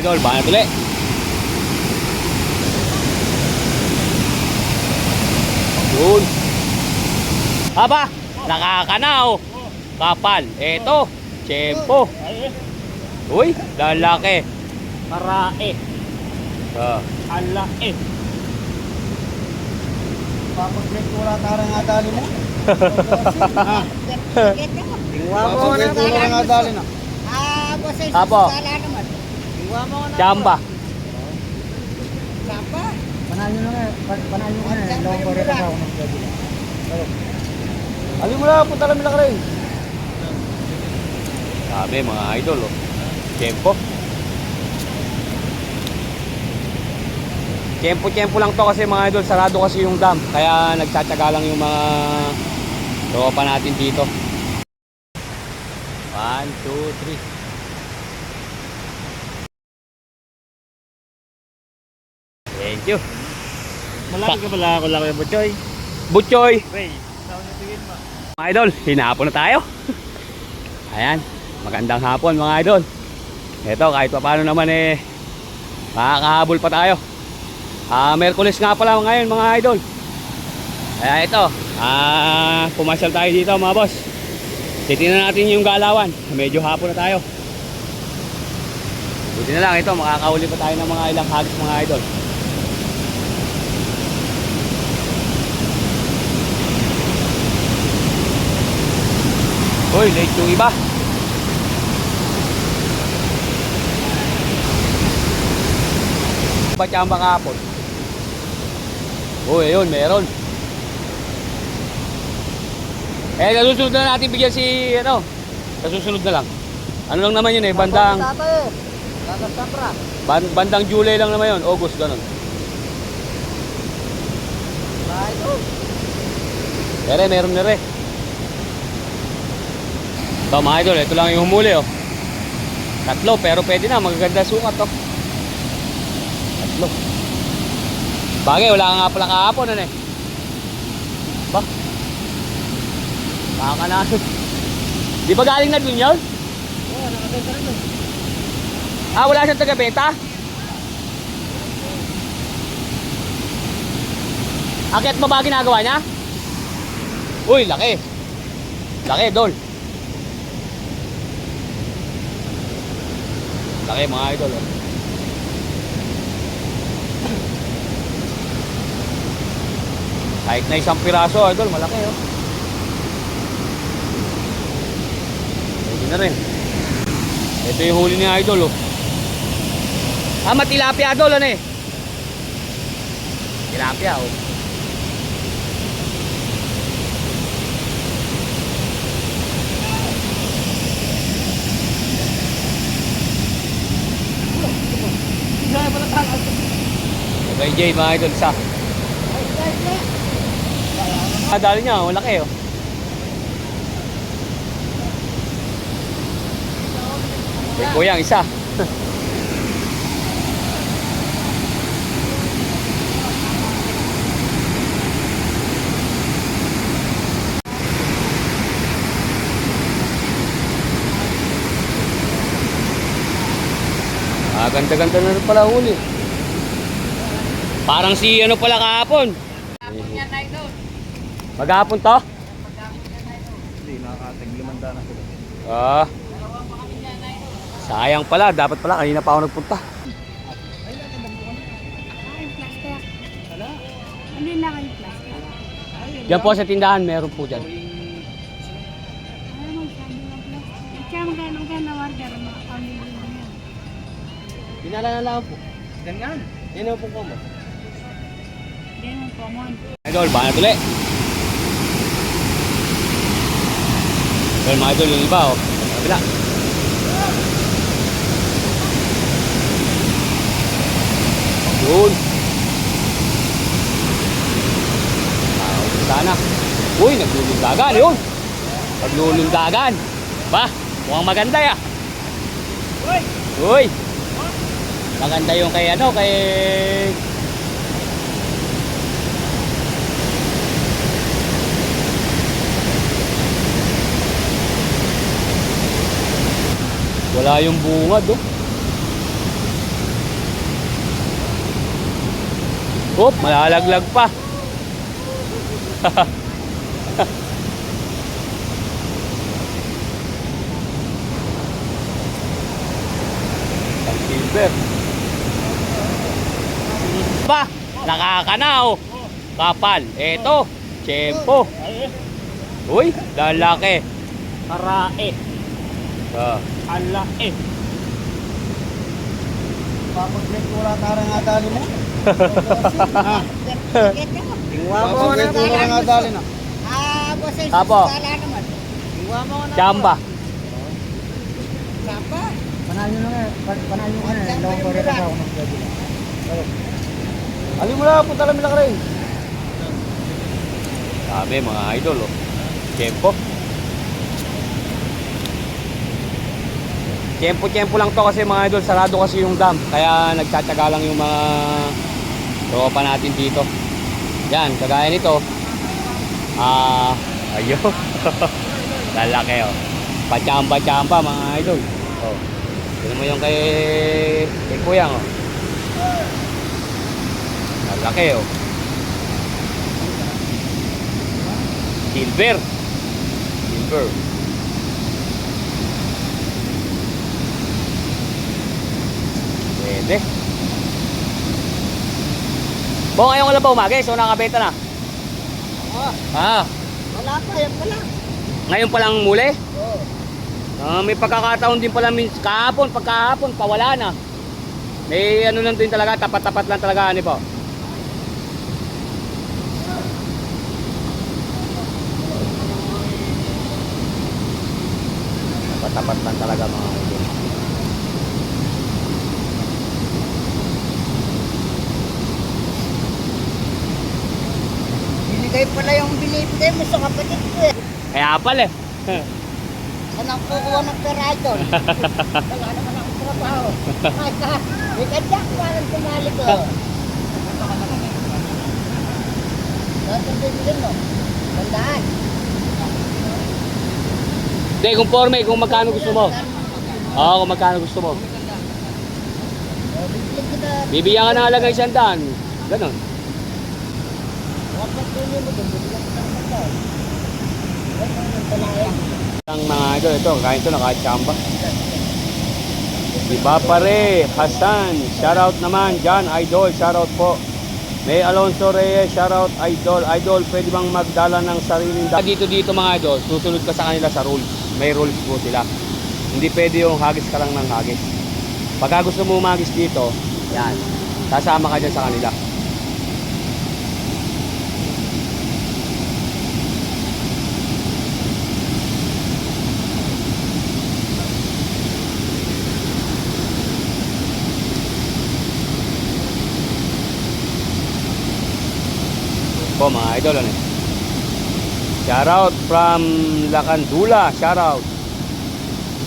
Idol, banat ulit. Yun. Aba, nakakanaw. Kapal. Eto, tiyempo. Uy, lalaki. Parae. Alaki. Papagret ko wala tarang nga dali mo. Papagret ko wala nga dali na. Apo. Chamba. Panayo na nga. Panayo na nga. Lawang ko rin ako. Alin mo lang, punta kami lang rin. Sabi mga idol, oh. Tiyempo. Tiyempo lang to kasi mga idol, sarado kasi yung dam. Kaya nagtsatsaga lang yung mga tropa natin dito. 1, 2, 3. Thank you. Malaki ka pala ako lang yung Butchoy. Butchoy. Ray, saan yung tingin mo? Mga idol, hinapon na tayo. Ayan, magandang hapon mga idol. Ito, kahit pa paano naman makakahabol pa tayo. Merkulis nga pala ngayon mga idol. Kaya ito, pumasyal tayo dito mga boss. Titingnan natin yung galawan. Medyo hapon na tayo. Buti na lang ito, makakahuli pa tayo ng mga ilang hagis mga idol. Uy, late yung iba. Chamba kahapon. Uy, ayun, meron. Nasusunod na natin bigyan si, nasusunod na lang. Ano lang naman yun bandang July lang naman yun, August, ganun. Meron na rin. Ito mga idol, ito lang yung humuli, oh. Tatlo, pero pwede na, magaganda sukat, oh. Tatlo. Bagay, wala nga pala kahapon, Ba? Baka na. Di ba galing na dun yun? Oo, nakabenta rin doon. Wala siyang taga-benta? Akit mo ba ginagawa niya? Uy, laki. Laki, Dol. Laki mga idol, oh. Kahit na isang piraso, idol, malaki, oh. Pwede na rin. Ito yung huli ni idol, oh. Tilapia, idol, Tilapia, oh. Okay, Jay, mga idol, isa. Dali niya, malaki, oh. May kuyang isa. Ganda-ganda na rin pala huli. Parang si pala kahapon. Maghapon to? Hindi, nakakatag-500 na sila. Sayang pala, dapat pala kanina pa ako nagpunta. Hindi na kayo plastic. Diyan po sa tindahan, meron po dyan. Dinala na lang po. Ganyan. Yan yung pong common. Yan ang common. Idol, banat ulit. Idol, mga idol, yung iba, oh. Kabila. Yun. Sana. Uy, naglulundagan, yun. Naglulundagan. Ba, mukhang maganda, ya. Uy. Maganda yung kay wala yung bungad, oh. Oop, malalaglag pa. Ang silver. Pa, nakakanaw. Kapal. Eto, tiyempo. Ay, Uy, lalaki. Karae. Ah. Alae. Papagrektura tarang nga dali mo. Tingwa Papagrektura nga dali na. boss, Apo. sala naman. Tingwa mo na. Chamba. Sapa? Panayo na nga. Panayo ka na. Lawang ko rin ako ng gabi. Alin mo na, punta lang lang rin. Sabi mga idol, oh. Tiyempo. Tiyempo lang to kasi mga idol, sarado kasi yung dam. Kaya nagtsatsaga lang yung mga tropa natin dito. Yan, kagaya nito. Ayun. Lalaki, oh. Pachamba-chamba mga idol. Oh. Tignan mo yung kay Kuyang, oh. Lalaki, oh. Silver. Pwede. Bo, ngayon ko lang ba umagay? So nakabenta na? Wala pa, yan pala. Ngayon pa lang muli? Oo. May pagkakataon din pala pagkahapon, pawala na. May ano lang din talaga, tapat-tapat lang talaga, ano po? Tapat lang talaga mga idol. Binigay pala yung binibigay mo sa kapatid ko eh. Kaya pala eh. Saan ang kukuha ng pera doon? Wala naman akong trabaho. May kadyak, walang tumali ko. Saan ang bibili mo? Tandaan. Hindi, conforme kung magkano gusto mo. Oo, kung magkano gusto mo. Bibili kita. Bibigyan ka ng halaga 100. Ganon. Wapat tuloy mo doon. Bibigyan kita ng pagkaw. Wala nang palayan. Ang mga idol, ito, kain ito, nakachamba. Iba pare, Hasan, shoutout naman, John, idol, shoutout po. May Alonso Reyes, shoutout, idol. Idol, pwede bang magdala ng sariling dala? Dito mga idol, susunod ka sa kanila sa rules. May rules po sila. Hindi pwede yung hagis ka lang ng hagis. Pagka gusto mo umagis dito, yan, sasama ka dyan sa kanila. Po mga idol, ano? Shoutout from Lacandula, shoutout.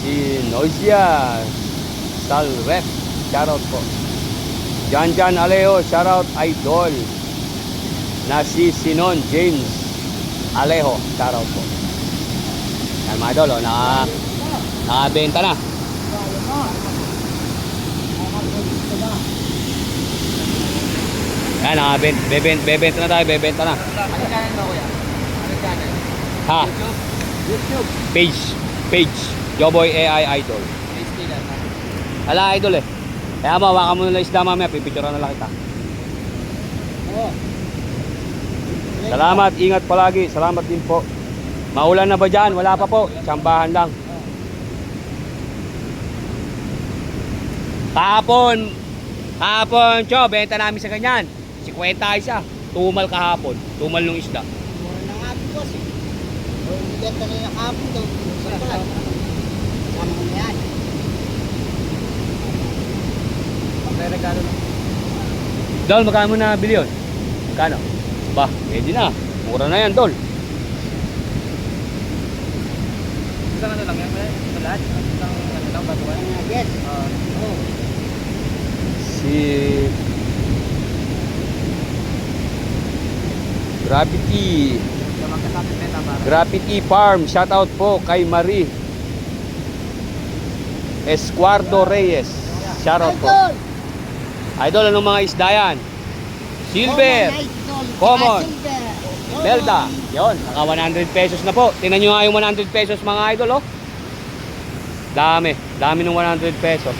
Si Noisia Salref, shoutout po. Jan Alejo, shoutout idol. Na si Sinon James Alejo, shoutout po. Yan mga idol, oh, nakabenta na. Yan, bebenta na tayo, bebenta na. Ano channel mo kuya? Ano channel? Ha? YouTube. Page. Joboy AI Idol. HD lang. Ala idol eh. Kaya mawakan mo na lang isda mamaya, pipicturean na lang kita. Oo. Salamat, ingat palagi. Salamat din po. Maulan na ba dyan? Wala pa po. Tsambahan lang. Kahapon, Cho, benta namin sa ganyan. 50 isa. Tumal kahapon. Tumal nung isda. Mura na nga ito boss eh. O hindi ka nila kapon daw. Sa pala. Ano mo yan? Magre-regalo na. Dol, magkano mo na bili yun? Magkano? Ba, pwede na. Mura na yan, Dol. Isang ano lang yan kuya? Sa lahat? Isang ano lang, batuan? Yes. Oo. Si Gravity Gravity Farm, shoutout po kay Marie Escuardo Reyes, shoutout po. Idol! Idol, anong mga isda yan? Silver. Idol, Common. Silver. Belda. Yon, naka 100 pesos na po. Tingnan nyo nga yung 100 pesos mga idol, oh. Dami ng 100 pesos.